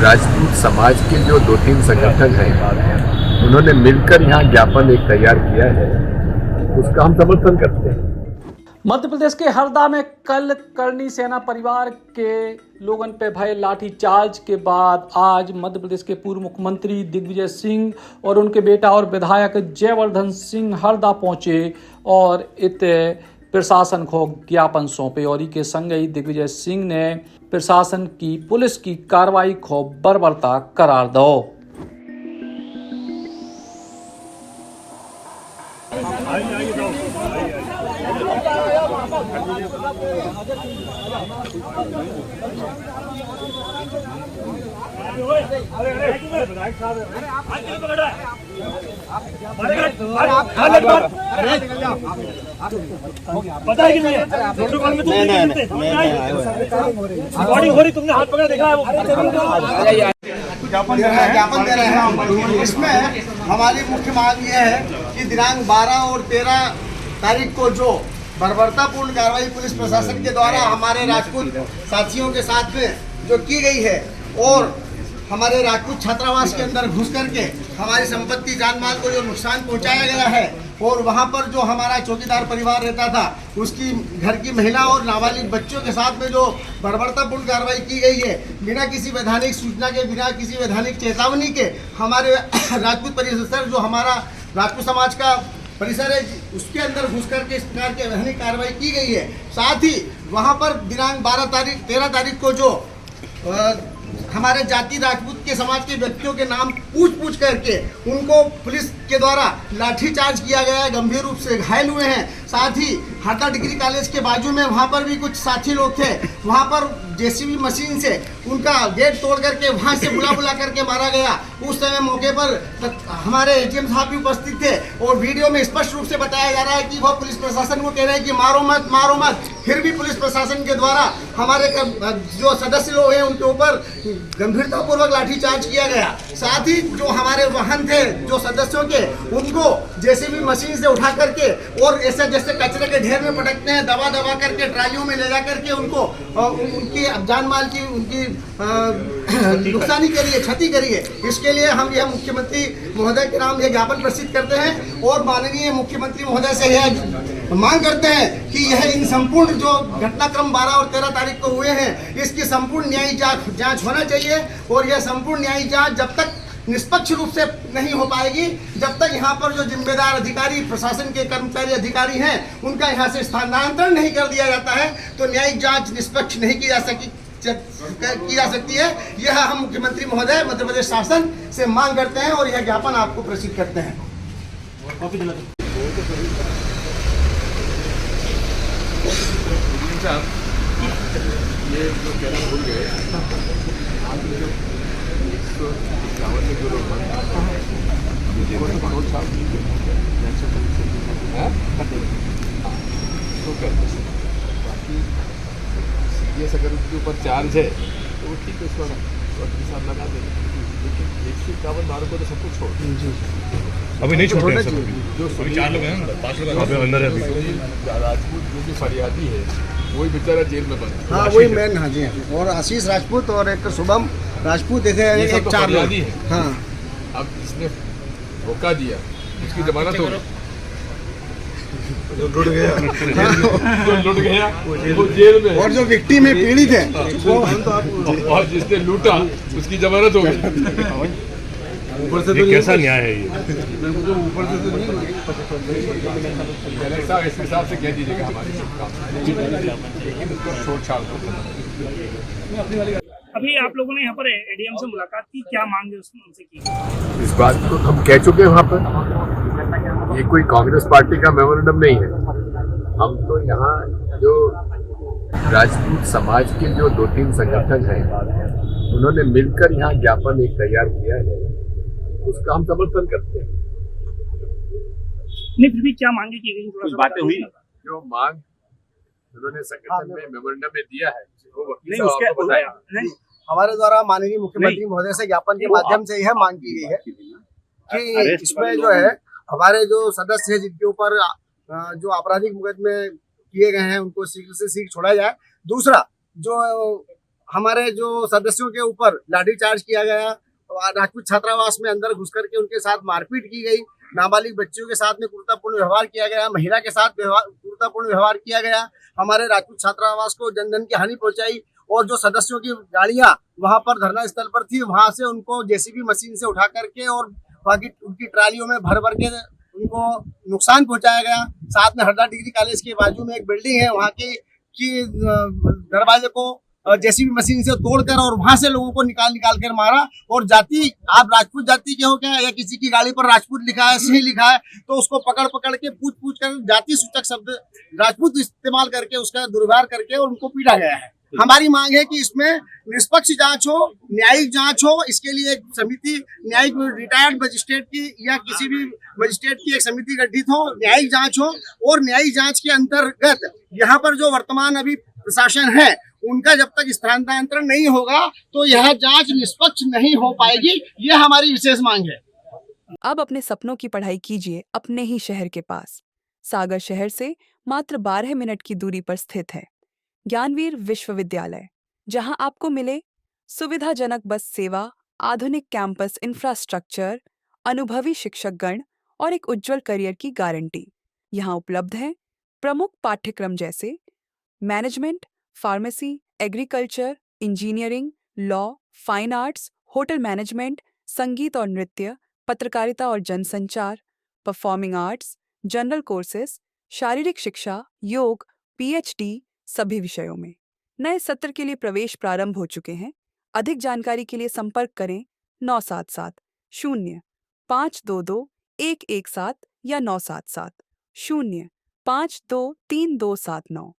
राजपूत समाज के जो 2-3 संगठन हैं, उन्होंने मिलकर यहाँ ज्ञापन एक तैयार किया है, उसका हम समर्थन करते हैं। मध्य प्रदेश के हरदा में कल करनी सेना परिवार के लोगन पे भय लाठीचार्ज के बाद आज मध्य प्रदेश के पूर्व मुख्यमंत्री दिग्विजय सिंह और उनके बेटा और विधायक जयवर्धन सिंह हरदा पहुंचे और इत प्रशासन को ज्ञापन सौंपे और के संग ही दिग्विजय सिंह ने प्रशासन की पुलिस की कार्रवाई को बर्बरता करार दो। पता है कि नहीं प्रोटोकॉल में रिकॉर्डिंग हो रही, तुमने हाथ पकड़ देखा है वो ज्ञापन दे रहे हैं। इसमें हमारी मुख्य मांग ये है कि दिनांक 12 और 13 तारीख को जो बर्बरतापूर्ण कार्रवाई पुलिस प्रशासन के द्वारा हमारे राजपूत साथियों के साथ में जो की गई है और हमारे राजपूत छात्रावास के अंदर घुस करके हमारी संपत्ति जान माल को जो नुकसान पहुंचाया गया है और वहां पर जो हमारा चौकीदार परिवार रहता था उसकी घर की महिला और नाबालिग बच्चों के साथ में जो बर्बरतापूर्ण कार्रवाई की गई है, बिना किसी वैधानिक सूचना के, बिना किसी वैधानिक चेतावनी के हमारे राजपूत परिसर जो हमारा राजपूत समाज का परिसर है उसके अंदर घुस करके इस प्रकार की वैधानिक कार्रवाई की गई है। साथ ही वहां पर दिनांक 13 तारीख को जो हमारे जाति राजपूत के समाज के व्यक्तियों के नाम पूछ करके उनको पुलिस के द्वारा लाठीचार्ज किया गया है, गंभीर रूप से घायल हुए हैं। साथ ही हरदा डिग्री कॉलेज के बाजू में वहां पर भी कुछ साथी लोग थे, वहां पर जेसीबी मशीन से उनका गेट तोड़ करके वहां से बुला करके मारा गया। उस समय मौके पर हमारे एजीएम साहब भी उपस्थित थे और वीडियो में स्पष्ट रूप से बताया जा रहा है कि वह पुलिस प्रशासन को कह रहे हैं कि मारो मत। फिर भी पुलिस प्रशासन के द्वारा हमारे जो सदस्य लोग हैं उनके ऊपर गंभीरतापूर्वक लाठीचार्ज किया गया। साथ ही जो हमारे वाहन थे जो सदस्यों के, उनको जेसीबी मशीन से उठा करके और ऐसे जैसे कचरे के ढेर में पटकते हैं, दबा करके ट्रालियों में ले जा करके उनको उनकी जान माल की उनकी नुकसानी करिए, क्षति करिए। इसके लिए हम यह मुख्यमंत्री महोदय के नाम यह ज्ञापन प्रस्तुत करते हैं और माननीय मुख्यमंत्री महोदय से यह मांग करते हैं कि यह इन संपूर्ण जो घटनाक्रम 12 और 13 तारीख को हुए हैं इसकी संपूर्ण न्यायिक जांच होना चाहिए और यह संपूर्ण न्यायिक जांच जब तक निष्पक्ष रूप से नहीं हो पाएगी, जब तक यहाँ पर जो जिम्मेदार अधिकारी, प्रशासन के कर्मचारी अधिकारी हैं उनका यहाँ से स्थानांतरण नहीं कर दिया जाता है तो न्यायिक जांच निष्पक्ष नहीं की जा सकती है। यह हम मुख्यमंत्री महोदय मध्य प्रदेश शासन से मांग करते हैं और यह ज्ञापन आपको प्रेषित करते हैं। ये जो कहना भूल गए, जो लोग बाकी सीरियस अगर उनके ऊपर चार्ज है तो वो ठीक है, उसको के साथ लगा देंगे, लेकिन 151 मारों को तो सब कुछ छोड़ अभी नहीं छोड़ रहे जो 4 लोग हैं, 5 लोग अंदर है। राजपूत जो भी फरियादी है वही बेचारा जेल में बंद। हाँ वही मैन, हाँ जी, और आशीष राजपूत और एक शुभम राजपूत देखे एक 4 लोग। हाँ अब जिसने धोखा दिया उसकी जमानत हो गई, जो लुट गया वो जेल में, और जो विक्टिम है, पीड़ित है, और जिसने लूटा उसकी जमानत हो गई। ऊपर से तो कैसा न्याय है ये? ऊपर से तो नहीं, इस हिसाब से कह दीजिएगा हमारे सब काम, लेकिन उसको छोड़ छाड़ दो। अभी आप लोगों ने यहाँ पर एडीएम से मुलाकात की, क्या मांग है उनसे की? इस बात को हम कह चुके हैं वहाँ पर, ये कोई कांग्रेस पार्टी का मेमोरेंडम नहीं है। हम तो यहाँ जो राजपूत समाज के जो 2-3 संगठन हैं उन्होंने मिलकर यहाँ ज्ञापन एक तैयार किया है, उसका हम समर्थन करते हैं। नहीं, फिर भी क्या मांगे की गई? कुछ बातें हुई जो मांग उन्होंने संगठन में मेमोरेंडम में दिया है वो वकील नहीं, साहब उसके आपको बताया। नहीं, हमारे द्वारा माननीय मुख्यमंत्री महोदय से ज्ञापन के माध्यम से यह मांग की गई है कि इसमें जो है हमारे जो सदस्य है जिनके ऊपर जो आपराधिक मुकदमे किए गए हैं उनको शीघ्र से शीघ्र छोड़ा जाए। दूसरा जो हमारे जो सदस्यों के ऊपर लाठीचार्ज किया गया, राजपूत छात्रावास में अंदर घुस करके उनके साथ मारपीट की गई, नाबालिग बच्चियों के साथ में क्रूरतापूर्ण व्यवहार किया गया, महिला के साथ क्रूरतापूर्ण व्यवहार किया गया, हमारे राजपूत छात्रावास को जन धन की हानि पहुंचाई। और जो सदस्यों की गाड़ियां वहां पर धरना स्थल पर थी, वहां से उनको जेसीबी मशीन से उठा करके और बाकी उनकी ट्रालियों में भर भर के उनको नुकसान पहुंचाया गया। साथ में हरदा डिग्री कॉलेज के बाजू में एक बिल्डिंग है, वहाँ की दरवाजे को जेसीबी मशीन से तोड़कर और वहां से लोगों को निकाल कर मारा। और जाति, आप राजपूत जाति के हो क्या, या किसी की गाड़ी पर राजपूत लिखा है, सिंह लिखा है, तो उसको पकड़ कर पूछ कर जाति सूचक शब्द राजपूत इस्तेमाल करके उसका दुर्व्यवहार करके और उनको पीटा गया है। हमारी मांग है कि इसमें निष्पक्ष जांच हो, न्यायिक जांच हो। इसके लिए एक समिति, न्यायिक रिटायर्ड मजिस्ट्रेट की या किसी भी मजिस्ट्रेट की एक समिति गठित हो, न्यायिक जांच हो। और न्यायिक जांच के अंतर्गत यहाँ पर जो वर्तमान अभी प्रशासन है, उनका जब तक स्थानांतरण नहीं होगा तो यह जांच निष्पक्ष नहीं हो पाएगी। यह हमारी विशेष मांग है। अब अपने सपनों की पढ़ाई कीजिए अपने ही शहर के पास। सागर शहर से मात्र 12 मिनट की दूरी पर स्थित है ज्ञानवीर विश्वविद्यालय, जहां आपको मिले सुविधाजनक बस सेवा, आधुनिक कैंपस इंफ्रास्ट्रक्चर, अनुभवी शिक्षकगण और एक उज्जवल करियर की गारंटी। यहाँ उपलब्ध है प्रमुख पाठ्यक्रम जैसे management, pharmacy, agriculture, engineering, law, fine arts, hotel management, संगीत और नृत्य, पत्रकारिता और जनसंचार, परफॉर्मिंग आर्ट्स, जनरल कोर्सेज, शारीरिक शिक्षा, योग, पीएचडी सभी विषयों में। नए सत्र के लिए प्रवेश प्रारंभ हो चुके हैं। अधिक जानकारी के लिए संपर्क करें 977 0 522 117 या 977 0 523 279।